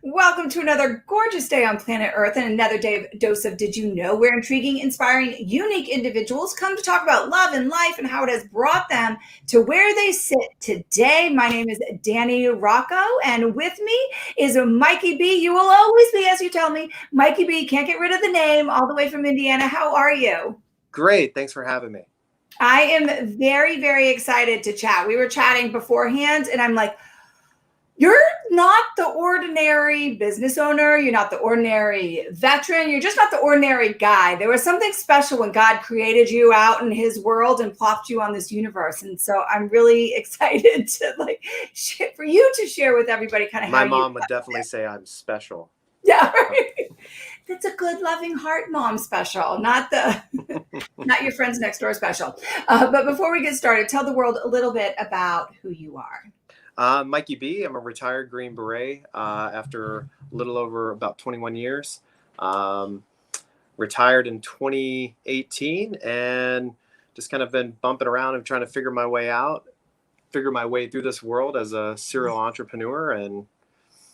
Welcome to another gorgeous day on planet Earth and another dose of Did You Know, where intriguing, inspiring, unique individuals come to talk about love and life and how it has brought them to where they sit today. My name is Danny Rocco, and with me is Mikey Bee. You will always be, as you tell me, Mikey Bee. Can't get rid of the name, all the way from Indiana. How are you? Great. Thanks for having me. I am very, very excited to chat. We were chatting beforehand, and I'm like, you're not the ordinary business owner. You're not the ordinary veteran. You're just not the ordinary guy. There was something special when God created you out in his world and plopped you on this universe. And so I'm really excited to for you to share with everybody kind of how My mom would definitely say I'm special. Yeah, right. That's a good, loving heart mom special, not not your friends next door special. But before we get started, tell the world a little bit about who you are. Mikey Bee. I'm a retired Green Beret after a little over about 21 years. Retired in 2018 and just kind of been bumping around and trying to figure my way through this world as a serial entrepreneur and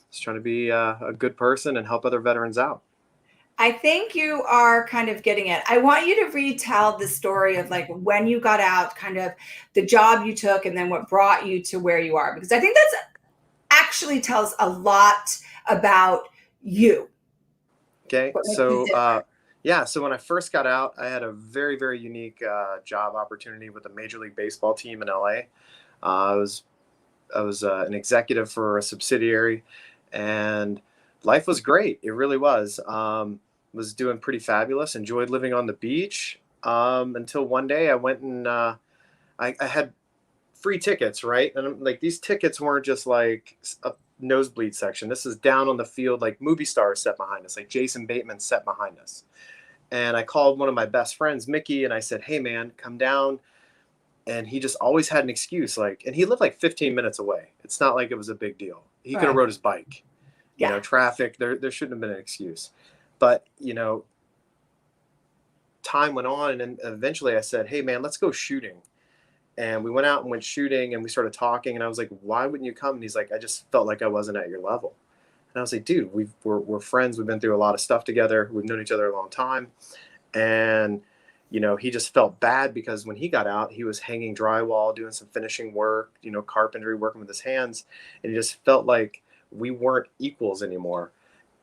just trying to be a good person and help other veterans out. I think you are kind of getting it. I want you to retell the story of when you got out, kind of the job you took, and then what brought you to where you are, because I think that's actually tells a lot about you. Okay. So when I first got out, I had a very, very unique job opportunity with a Major League Baseball team in LA. I was an executive for a subsidiary, and life was great. It really was. Was doing pretty fabulous. Enjoyed living on the beach until one day I went and I had free tickets, right? And these tickets weren't just like a nosebleed section. This is down on the field, like movie stars sat behind us, like Jason Bateman sat behind us. And I called one of my best friends, Mickey, and I said, "Hey man, come down." And he just always had an excuse, and he lived like 15 minutes away. It's not like it was a big deal. He could have rode his bike. Yeah. Traffic, there shouldn't have been an excuse. But, time went on, and eventually I said, "Hey man, let's go shooting." And we went out and went shooting, and we started talking, and I was like, "Why wouldn't you come?" And he's like, "I just felt like I wasn't at your level." And I was like, "Dude, we're friends. We've been through a lot of stuff together. We've known each other a long time." And, he just felt bad because when he got out, he was hanging drywall, doing some finishing work, carpentry, working with his hands. And he just felt like we weren't equals anymore.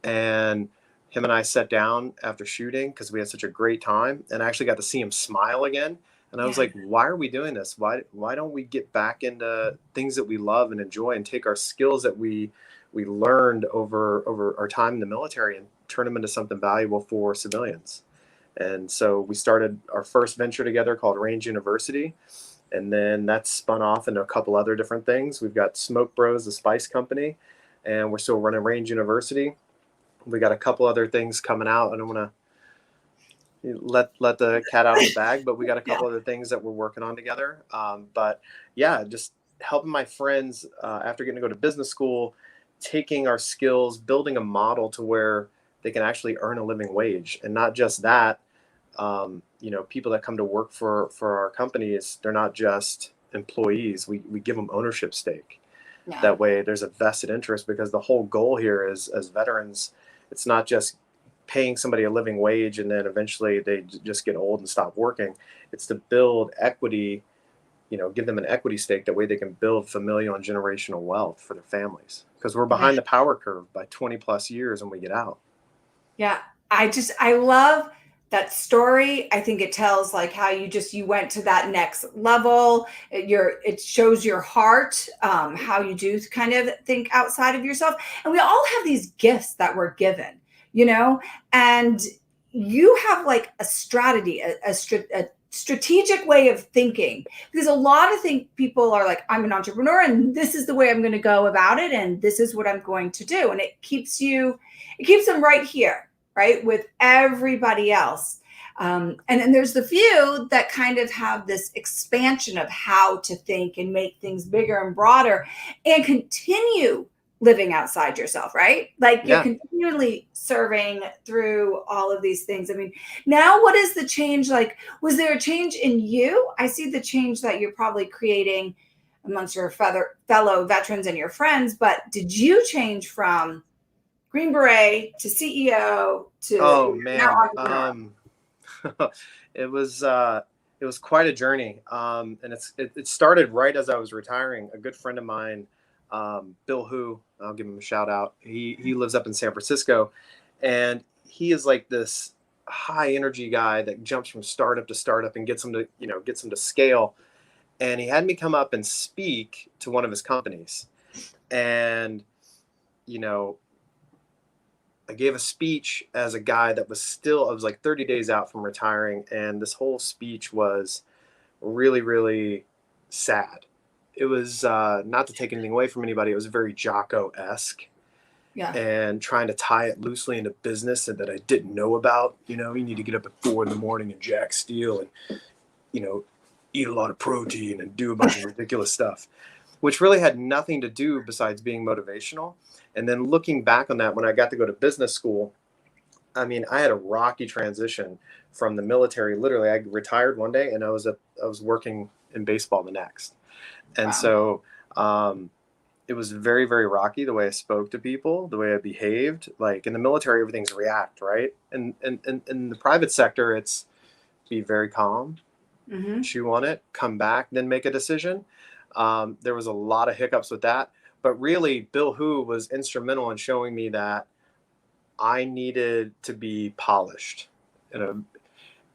And him and I sat down after shooting because we had such a great time, and I actually got to see him smile again. And I was like, why are we doing this? Why don't we get back into things that we love and enjoy and take our skills that we learned over our time in the military and turn them into something valuable for civilians? And so we started our first venture together called Range University. And then that spun off into a couple other different things. We've got Smoke Bros, the spice company, and we're still running Range University. We got a couple other things coming out. I don't want to let the cat out of the bag, but we got a couple other things that we're working on together. But yeah, just helping my friends after getting to go to business school, taking our skills, building a model to where they can actually earn a living wage. And not just that, people that come to work for our companies, they're not just employees. We give them ownership stake. Yeah. That way there's a vested interest, because the whole goal here is, as veterans, it's not just paying somebody a living wage and then eventually they just get old and stop working. It's to build equity, give them an equity stake. That way they can build familial and generational wealth for their families, because we're behind the power curve by 20 plus years when we get out. Yeah. I love that story. I think it tells how you went to that next level. It shows your heart, how you do kind of think outside of yourself. And we all have these gifts that we're given, and you have a strategy, a strategic way of thinking, because a lot of people are like, I'm an entrepreneur and this is the way I'm going to go about it. And this is what I'm going to do. And it keeps them right here, right, with everybody else. And then there's the few that kind of have this expansion of how to think and make things bigger and broader and continue living outside yourself, right? You're continually serving through all of these things. I mean, now what is the change? Was there a change in you? I see the change that you're probably creating amongst your fellow veterans and your friends, but did you change from Green Beret to CEO Oh to now man, entrepreneur. it was quite a journey, and it started right as I was retiring. A good friend of mine, Bill, who I'll give him a shout out. He lives up in San Francisco, and he is like this high energy guy that jumps from startup to startup and gets them to scale. And he had me come up and speak to one of his companies, and you know I gave a speech as a guy that I was like 30 days out from retiring. And this whole speech was really, really sad. It was not to take anything away from anybody. It was very Jocko-esque Yeah. and trying to tie it loosely into business that I didn't know about. You need to get up at 4 a.m. and jack steel and, eat a lot of protein and do a bunch of ridiculous stuff, which really had nothing to do besides being motivational. And then looking back on that, when I got to go to business school, I mean, I had a rocky transition from the military. Literally, I retired one day and I was working in baseball the next. And Wow. so it was very, very rocky the way I spoke to people, the way I behaved. Like in the military, everything's react, right? And in the private sector, it's be very calm, Mm-hmm. chew on it, come back, then make a decision. There was a lot of hiccups with that. But really, Bill Hu was instrumental in showing me that I needed to be polished. And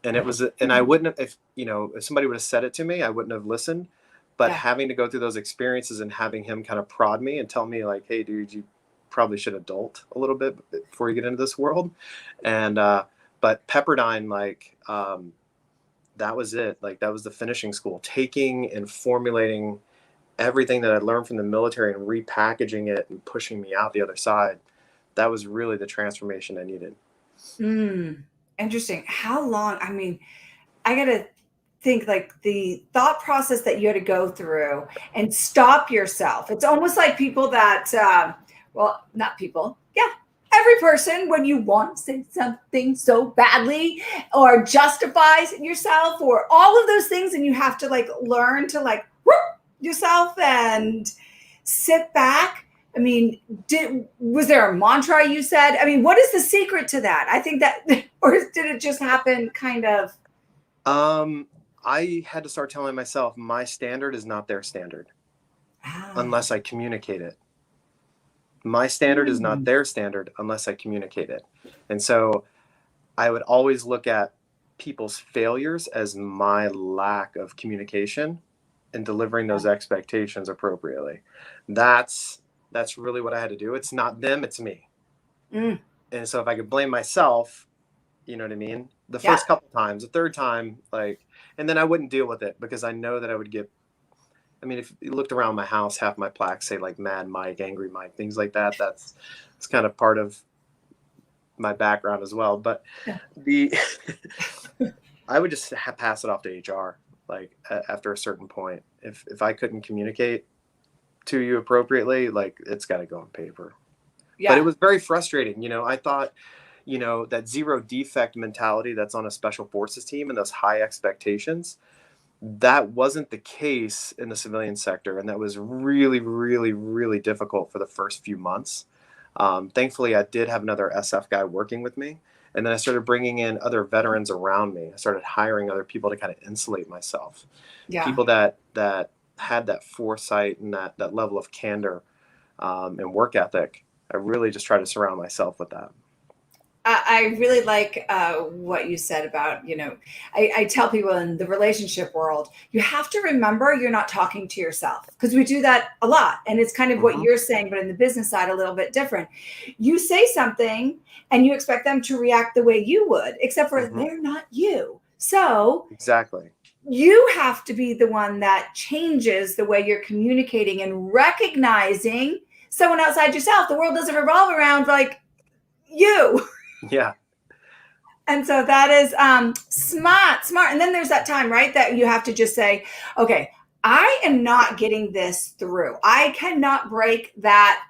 it was, and I wouldn't have, if somebody would have said it to me, I wouldn't have listened. But Yeah. having to go through those experiences and having him kind of prod me and tell me like, hey, dude, you probably should adult a little bit before you get into this world. And, but Pepperdine, like, that was it. Like, that was the finishing school, taking and formulating everything that I learned from the military and repackaging it and pushing me out the other side. That was really the transformation I needed. Interesting. How long? I mean, I got to think like the thought process that you had to go through and stop yourself. It's almost like people that, well, not people. Yeah. Every person, when you want to say something so badly or justifies yourself or all of those things, and you have to like learn to like whoop yourself and sit back. I mean, was there a mantra you said? I mean, what is the secret to that? I think that, or did it just happen kind of? I had to start telling myself my standard is not their standard Ah, unless I communicate it. My standard is not their standard unless I communicate it. And so I would always look at people's failures as my lack of communication and delivering those expectations appropriately. That's really what I had to do. It's not them, it's me. mm, And so if I could blame myself, you know what I mean? The yeah. first couple times, the third time, like, and then I wouldn't deal with it because I know that I would get, I mean, if you looked around my house, half my plaques say like Mad Mike, Angry Mike, things like that. It's kind of part of my background as well. But Yeah. the, I would just pass it off to HR. Like after a certain point, if I couldn't communicate to you appropriately, like it's got to go on paper. But it Yeah. was very frustrating. I thought, that zero defect mentality that's on a special forces team and those high expectations, that wasn't the case in the civilian sector. And that was really, really, really difficult for the first few months. Thankfully, I did have another SF guy working with me. And then I started bringing in other veterans around me. I started hiring other people to kind of insulate myself. Yeah. People that had that foresight and that level of candor and work ethic. I really just try to surround myself with that. I really like what you said about, I tell people in the relationship world, you have to remember you're not talking to yourself because we do that a lot. And it's kind of what Mm-hmm. you're saying, but in the business side, a little bit different. You say something and you expect them to react the way you would, except for Mm-hmm. they're not you. So Exactly. you have to be the one that changes the way you're communicating and recognizing someone outside yourself. The world doesn't revolve around like you. Yeah. And so that is smart. And then there's that time, right, that you have to just say, okay, I am not getting this through. I cannot break that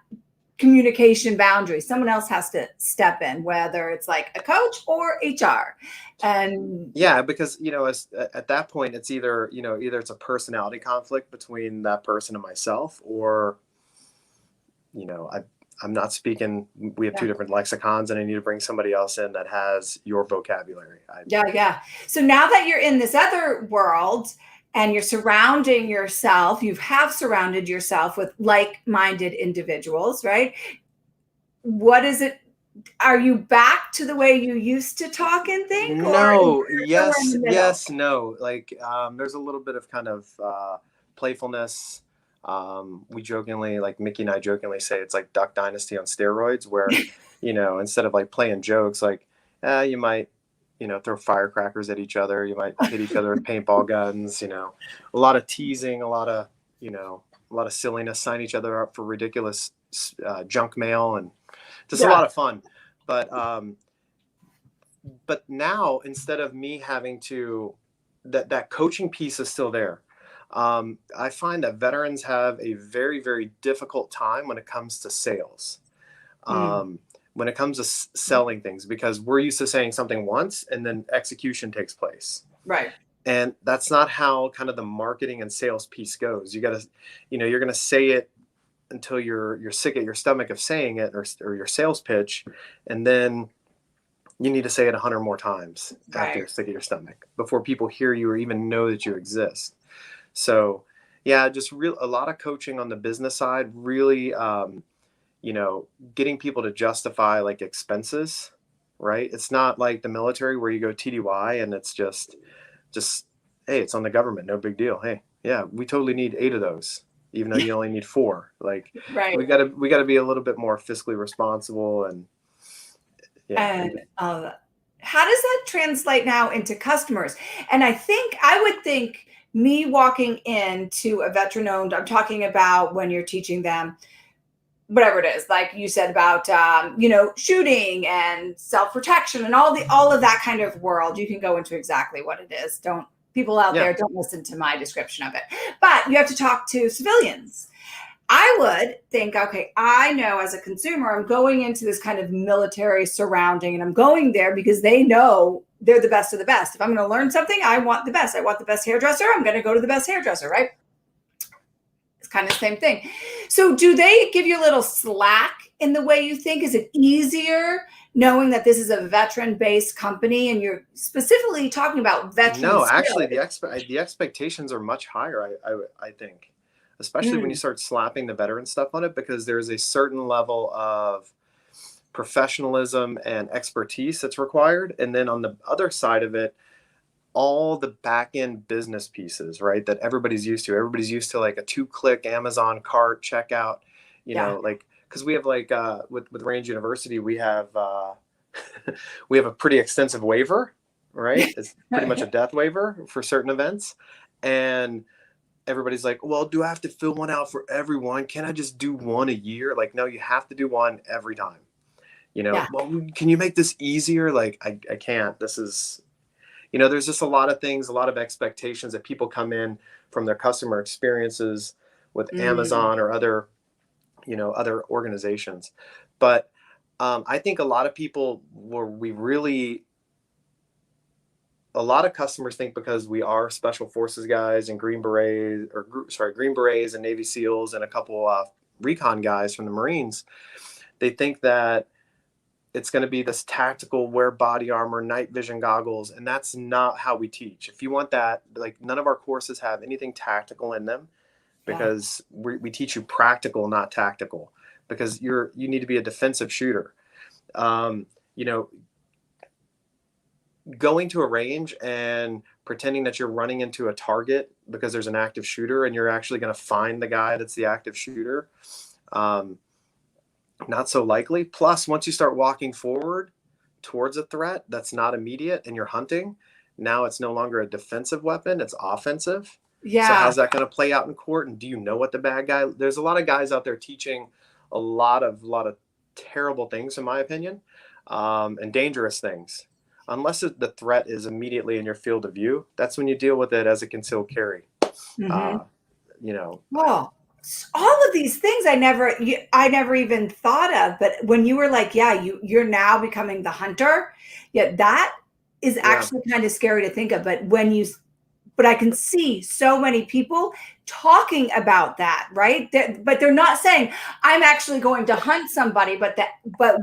communication boundary. Someone else has to step in, whether it's like a coach or HR. And Yeah, because at that point, it's either it's a personality conflict between that person and myself, or I'm not speaking, we have two different lexicons, and I need to bring somebody else in that has your vocabulary. Yeah. So now that you're in this other world and you're surrounding yourself, you have surrounded yourself with like-minded individuals, right? What is it? Are you back to the way you used to talk and think? No, Or yes, yes, no. Like, there's a little bit of kind of playfulness. We jokingly, like Mickey and I jokingly say it's like Duck Dynasty on steroids, where, instead of like playing jokes, like, you might, throw firecrackers at each other. You might hit each other with paintball guns, a lot of teasing, a lot of silliness, sign each other up for ridiculous junk mail, and just a lot of fun. But now, instead of me having to, that coaching piece is still there. I find that veterans have a very, very difficult time when it comes to sales, when it comes to selling things, because we're used to saying something once and then execution takes place. Right. And that's not how kind of the marketing and sales piece goes. You got to, you're going to say it until you're sick at your stomach of saying it, or your sales pitch. And then you need to say it 100 more times after you're sick at your stomach before people hear you or even know that you exist. So yeah, just a lot of coaching on the business side, really, getting people to justify like expenses, right? It's not like the military where you go TDY and it's just, hey, it's on the government. No big deal. Hey, yeah, we totally need 8 of those, even though you only need 4. Like, we gotta be a little bit more fiscally responsible. And how does that translate now into customers? And I would think me walking into a veteran owned, I'm talking about when you're teaching them whatever it is, like you said about shooting and self-protection and all of that kind of world. You can go into exactly what it is. People out there, don't listen to my description of it, but you have to talk to civilians. I would think, okay, I know as a consumer, I'm going into this kind of military surrounding, and I'm going there because they know they're the best of the best. If I'm going to learn something, I want the best. I want the best hairdresser. I'm going to go to the best hairdresser, right? It's kind of the same thing. So do they give you a little slack in the way you think? Is it easier knowing that this is a veteran-based company and you're specifically talking about veterans? No, actually, the expectations are much higher, I think. Especially when you start slapping the veteran stuff on it, because there's a certain level of professionalism and expertise that's required. And then on the other side of it, all the back end business pieces, right, that everybody's used to. Everybody's used to like a 2-click Amazon cart checkout, like, because we have like with Range University, we have we have a pretty extensive waiver, right? It's pretty much a death waiver for certain events. And everybody's like, well, do I have to fill one out for everyone? Can I just do one a year? Like, no, you have to do one every time. Well, can you make this easier? Like, I can't. This is, there's just a lot of things, a lot of expectations that people come in from their customer experiences with Amazon or other, other organizations. But I think a lot of people a lot of customers think because we are special forces guys and Green Berets and Navy SEALs and a couple recon guys from the Marines, they think that it's going to be this tactical, wear body armor, night vision goggles. And that's not how we teach. If you want that, like, none of our courses have anything tactical in them, because we teach you practical, not tactical, because you need to be a defensive shooter. Going to a range and pretending that you're running into a target because there's an active shooter and you're actually going to find the guy that's the active shooter, not so likely. Plus, once you start walking forward towards a threat that's not immediate and you're hunting, now it's no longer a defensive weapon, it's offensive. So how's that going to play out in court? And do you know what the bad guy? There's a lot of guys out there teaching a lot of terrible things, in my opinion, and dangerous things. Unless the threat is immediately in your field of view, that's when you deal with it as a concealed carry. Well, all of these things I never even thought of. But when you were like, you're now becoming the hunter, that is actually kind of scary to think of. But when you but I can see so many people talking about that, right? But they're not saying I'm actually going to hunt somebody, but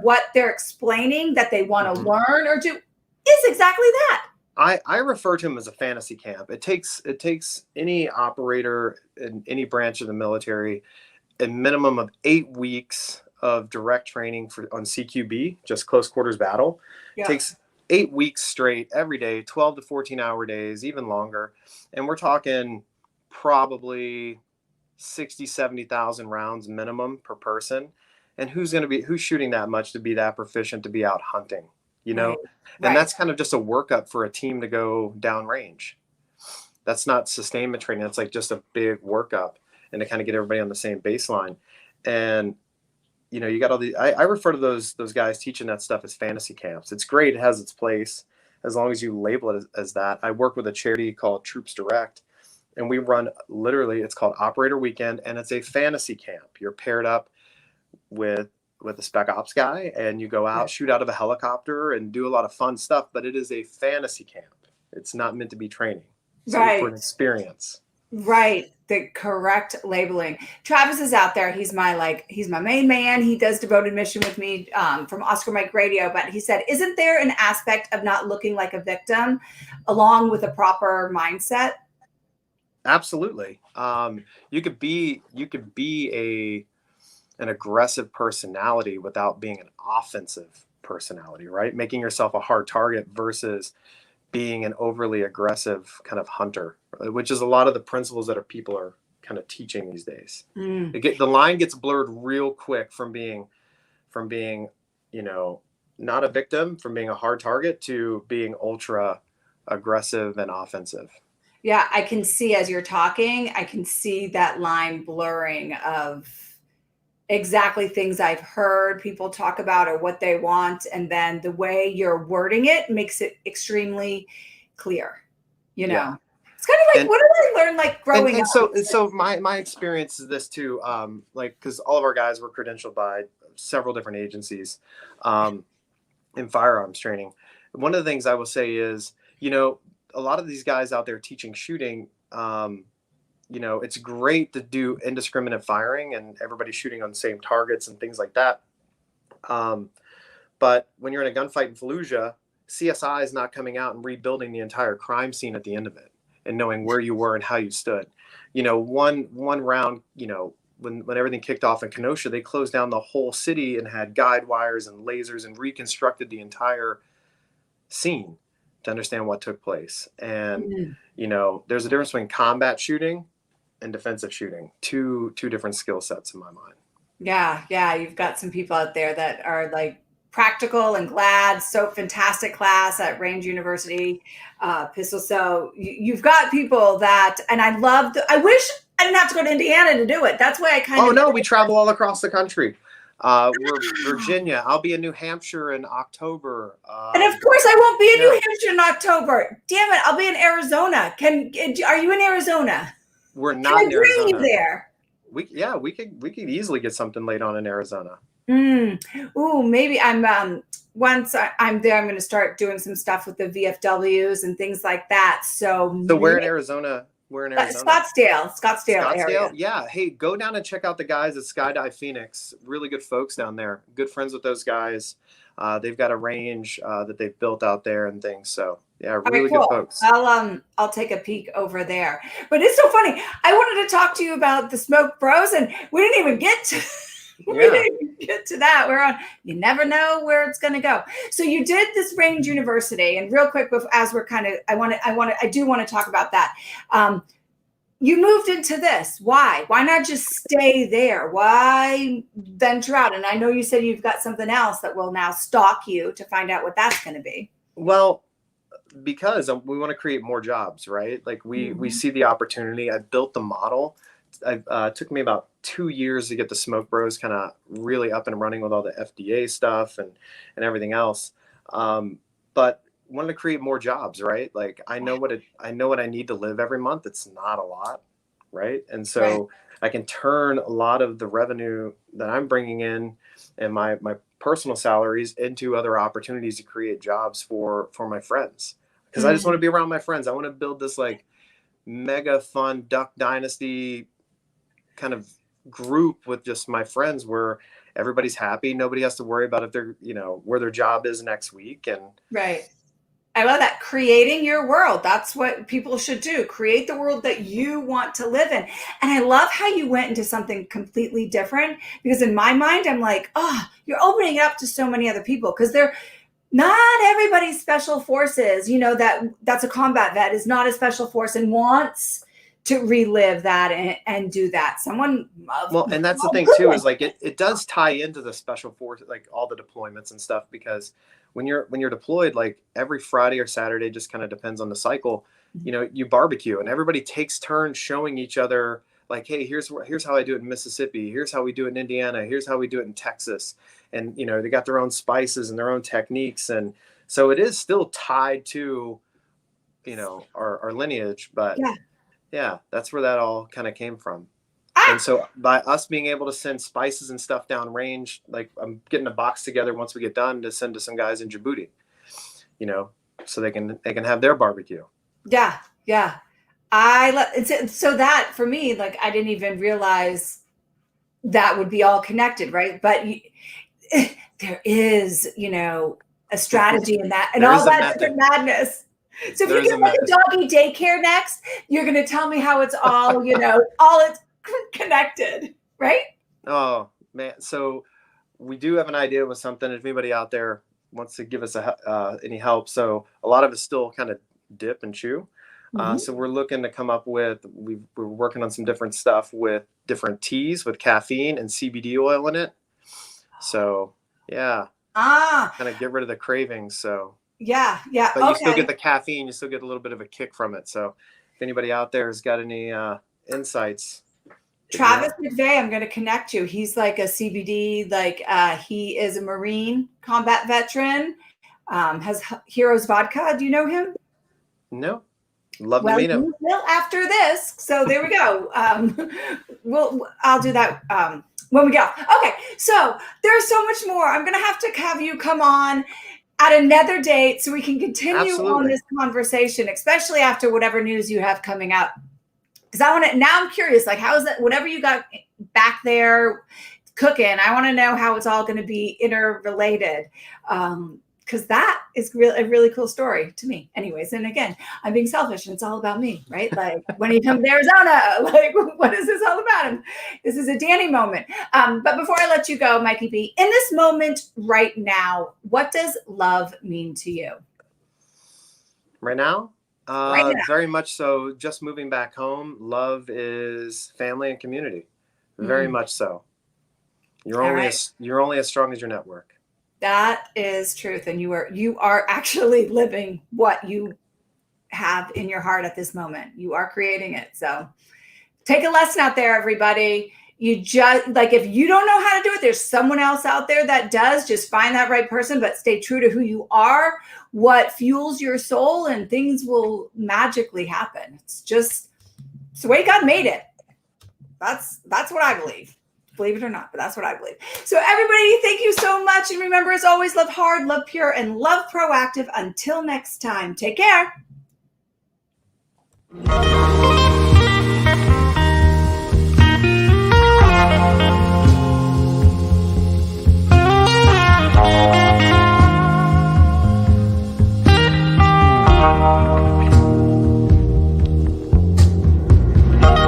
what they're explaining that they want to learn or do is exactly that. I refer to them as a fantasy camp. It takes any operator in any branch of the military a minimum of 8 weeks of direct training on CQB, just close quarters battle. Yeah. It takes 8 weeks straight every day, 12 to 14-hour days, even longer. And we're talking probably 60, 70,000 rounds minimum per person. And who's shooting that much to be that proficient to be out hunting, you know? Right. And that's kind of just a workup for a team to go downrange. That's not sustainment training. That's like just a big workup and to kind of get everybody on the same baseline. And, you know, you got all the, I refer to those guys teaching that stuff as fantasy camps. It's great. It has its place as long as you label it as that. I work with a charity called Troops Direct, and we run literally, it's called Operator Weekend, and it's a fantasy camp. You're paired up with a spec ops guy, and you go out, shoot out of a helicopter, and do a lot of fun stuff. But it is a fantasy camp. It's not meant to be training. It's for an experience. Right. The correct labeling. Travis is out there. He's my main man. He does Devoted Mission with me from Oscar Mike Radio. But he said, isn't there an aspect of not looking like a victim along with a proper mindset? Absolutely. You could be an aggressive personality without being an offensive personality, right? Making yourself a hard target versus being an overly aggressive kind of hunter, which is a lot of the principles that people are kind of teaching these days. The line gets blurred real quick from being, you know, not a victim, from being a hard target to being ultra aggressive and offensive. Yeah, I can see as you're talking, I can see that line blurring of exactly things I've heard people talk about or what they want. And then the way you're wording it makes it extremely clear, you know? Yeah. It's kind of like, what did I learn like growing up? So my experience is this too, like, cause all of our guys were credentialed by several different agencies in firearms training. One of the things I will say is, you know, a lot of these guys out there teaching shooting, you know, it's great to do indiscriminate firing and everybody shooting on the same targets and things like that. But when you're in a gunfight in Fallujah, CSI is not coming out and rebuilding the entire crime scene at the end of it and knowing where you were and how you stood. You know, one round, you know, when everything kicked off in Kenosha, they closed down the whole city and had guide wires and lasers and reconstructed the entire scene to understand what took place. And, you know, there's a difference between combat shooting and defensive shooting, two different skill sets in my mind. Yeah. You've got some people out there that are like practical and glad. So fantastic class at Range University pistol. So you've got people that, and I wish I didn't have to go to Indiana to do it. That's why I kind of. Oh no, we travel all across the country. We're Virginia. I'll be in New Hampshire in October. And of course I won't be in New Hampshire in October. Damn it. I'll be in Arizona. Are you in Arizona? We're not in Arizona. Bring you there. We could easily get something laid on in Arizona. Ooh, maybe once I'm there, I'm going to start doing some stuff with the VFWs and things like that. So where in Arizona? We're in Arizona. Scottsdale area. Yeah. Hey, go down and check out the guys at Skydive Phoenix. Really good folks down there. Good friends with those guys. They've got a range that they've built out there and things. So yeah, really good folks. I'll take a peek over there. But it's so funny. I wanted to talk to you about the Smoke Bros, and we didn't even get to. We didn't get to that. We're on. You never know where it's going to go. So you did this Range University, and real quick, as we're kind of, I do want to talk about that. You moved into this. Why? Why not just stay there? Why venture out? And I know you said you've got something else that will now stalk you to find out what that's going to be. Well, because we want to create more jobs, right? Like we see the opportunity. I built the model. It took me about 2 years to get the Smoke Bros kind of really up and running with all the FDA stuff and everything else. But wanted to create more jobs, right? Like I know what I need to live every month. It's not a lot, right? And so I can turn a lot of the revenue that I'm bringing in and my personal salaries into other opportunities to create jobs for my friends. Because I just want to be around my friends. I want to build this like mega fun Duck Dynasty kind of group with just my friends where everybody's happy. Nobody has to worry about if they're, where their job is next week. And Right. I love that. Creating your world. That's what people should do. Create the world that you want to live in. And I love how you went into something completely different, because in my mind, I'm like, oh, you're opening it up to so many other people, because they're not everybody's special forces, that's a combat vet is not a special force and wants to relive that and do that. Well, and that's the thing too, is like it does tie into the special force, like all the deployments and stuff, because when you're deployed, like every Friday or Saturday, just kind of depends on the cycle, you barbecue and everybody takes turns showing each other like, hey, here's how I do it in Mississippi. Here's how we do it in Indiana. Here's how we do it in Texas. And, they got their own spices and their own techniques. And so it is still tied to, our lineage, but yeah, that's where that all kind of came from. And so by us being able to send spices and stuff down range, like I'm getting a box together once we get done to send to some guys in Djibouti, so they can have their barbecue. Yeah. Yeah. So that for me, like, I didn't even realize that would be all connected. Right. But there is, a strategy in that and all that madness. So if you get like a doggy daycare next, you're going to tell me how it's all, all it's connected, right? Oh man. So we do have an idea with something. If anybody out there wants to give us any help. So a lot of it's still kind of dip and chew. So we're looking to come up with, we're working on some different stuff with different teas with caffeine and CBD oil in it. So yeah. Kind of get rid of the cravings. So yeah. But you still get the caffeine, you still get a little bit of a kick from it. So if anybody out there has got any insights. Travis McVeigh, I'm going to connect you. He's like a CBD, he is a Marine combat veteran, has Heroes Vodka. Do you know him? No. Love to meet him. Well, after this. So there we go. I'll do that when we get off. Okay. So there's so much more. I'm going to have you come on at another date so we can continue on this conversation, especially after whatever news you have coming up. Because now I'm curious, like, how is that, whatever you got back there cooking, I want to know how it's all going to be interrelated. Because that is a really cool story to me. Anyways, and again, I'm being selfish and it's all about me, right? Like when he comes to Arizona, like what is this all about? And this is a Danny moment. But before I let you go, Mikey Bee, in this moment right now, what does love mean to you? Right now? Very much so. Just moving back home. Love is family and community. Very much so. You're only as strong as your network. That is truth. And you are actually living what you have in your heart at this moment. You are creating it. So take a lesson out there, everybody. You just, like, if you don't know how to do it, there's someone else out there that does. Just find that right person, but stay true to who you are, what fuels your soul, and things will magically happen. It's the way God made it. That's what I believe. Believe it or not, but that's what I believe. So everybody, thank you so much. And remember, as always, love hard, love pure, and love proactive. Until next time, take care.